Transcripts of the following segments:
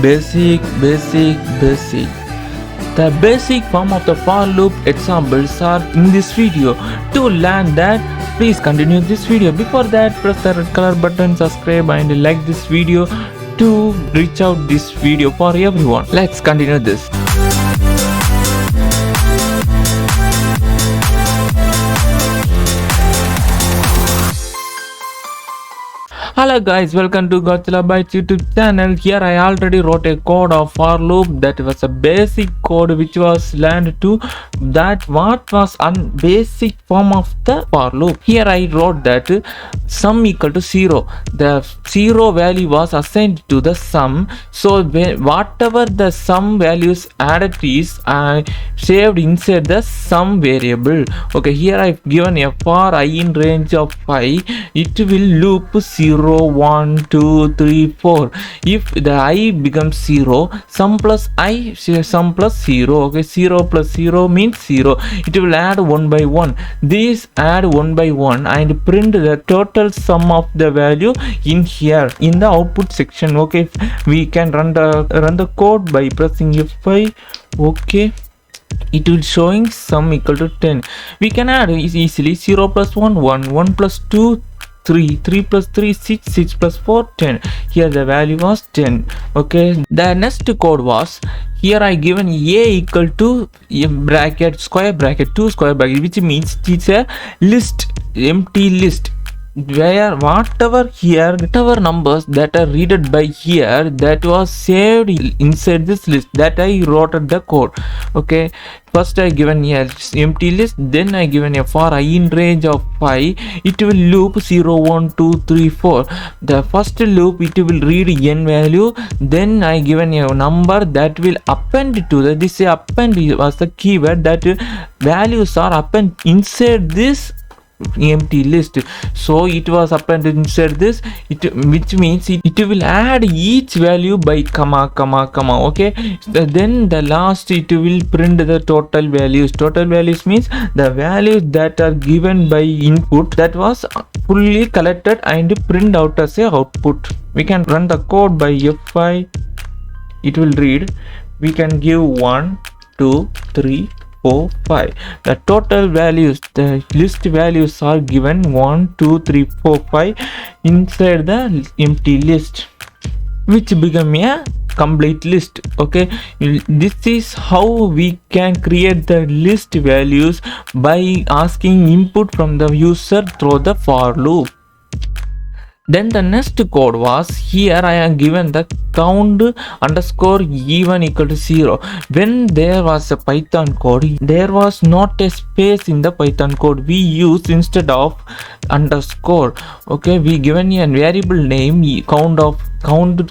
Basic. The basic form of the for loop examples are in this video. To learn that, please continue this video. Before that, press the red color button, subscribe and like this video to reach out this video for everyone. Let's continue this. Hello guys, welcome to Godzilla Bytes YouTube channel. Here I already wrote a code of for loop that was a basic code which was learned to that what was basic form of the for loop. Here I wrote that sum equal to 0. The 0 value was assigned to the sum. So whatever the sum values added is saved inside the sum variable. Okay, here I've given a for I in range of 5. It will loop 0, 1, 2, 3, 4. If the I becomes 0, sum plus 0. Okay, 0 plus 0 means 0. It will add 1 by 1. These add 1 by 1 and print the total sum of the value in here in the output section. Okay, we can run the code by pressing F5. Okay, it will showing sum equal to 10. We can add easily 0 plus 1, 1 plus 2, 3 plus 3, 6 plus 4, 10. Here the value was 10. Okay, the next code was, here I given a equal to bracket square bracket 2 square bracket, which means it's a list, empty list, where whatever numbers that are read by here that was saved inside this list that I wrote the code. Okay, first I given a empty list, then I given a for I in range of 5. It will loop 0, 1, 2, 3, 4. The first loop it will read n value, then I given a number that will append to the this append was the keyword that values are append inside this empty list. So it was appended inside this, which means it will add each value by comma. Okay, then the last it will print the total values means the values that are given by input that was fully collected and print out as a output. We can run the code by F5. It will read. We can give 1, 2, 3, 4, 5. The total values, the list values are given 1, 2, 3, 4, 5 inside the empty list, which become a complete list. Okay, this is how we can create the list values by asking input from the user through the for loop. Then the next code was, here I am given the count underscore even equal to 0. When there was a Python code, there was not a space in the Python code. We use instead of underscore. Okay, we given a variable name count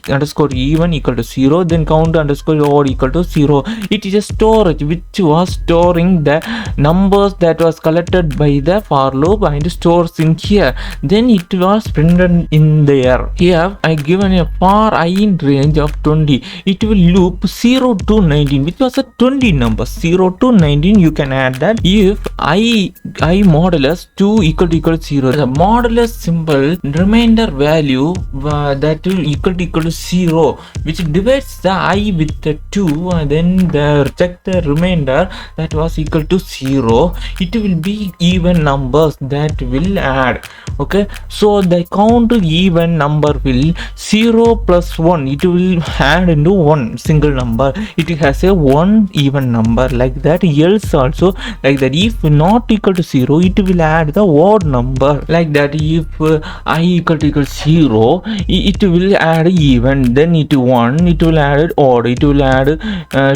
underscore even equal to 0, then count underscore odd equal to 0. It is a storage which was storing the numbers that was collected by the for loop and stores in here. Then it was printed in there. Here I given a for I in range of 20. It will loop 0 to 19, which was a 20 number. 0 to 19 you can add that. If I modulus 2 equal to 0, the modulus symbol remainder value that will equal to 0, which divides the I with the 2 and then check the remainder that was equal to 0. It will be even numbers that will add. Okay, so the count even number will 0 plus 1, it will add into one single number. It has a one even number like that. Else also like that. If not equal to 0, it will add the odd number like that. If I equal to 0, it will add even, then it 1, it will add odd, it will add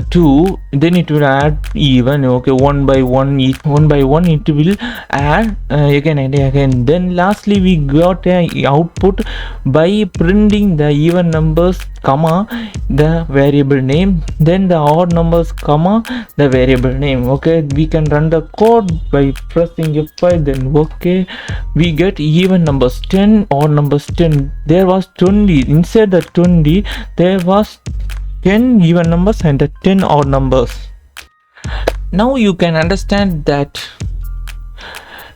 2, then it will add even. Okay, 1 by 1 it will add again and again. Then lastly we got a output by printing the even numbers comma the variable name, then the odd numbers comma the variable name. Okay, we can run the code by pressing F5. Then okay, we get even numbers 10, odd numbers 10. There was 20 inside the 20. There was 10 even numbers and the 10 odd numbers. Now you can understand that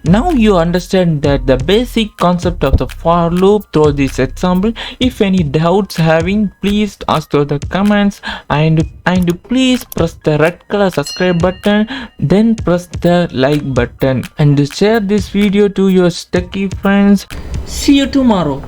Now you understand that the basic concept of the for loop through this example. If any doubts having, please ask through the comments, and please press the red color subscribe button, then press the like button and share this video to your techie friends. See you tomorrow.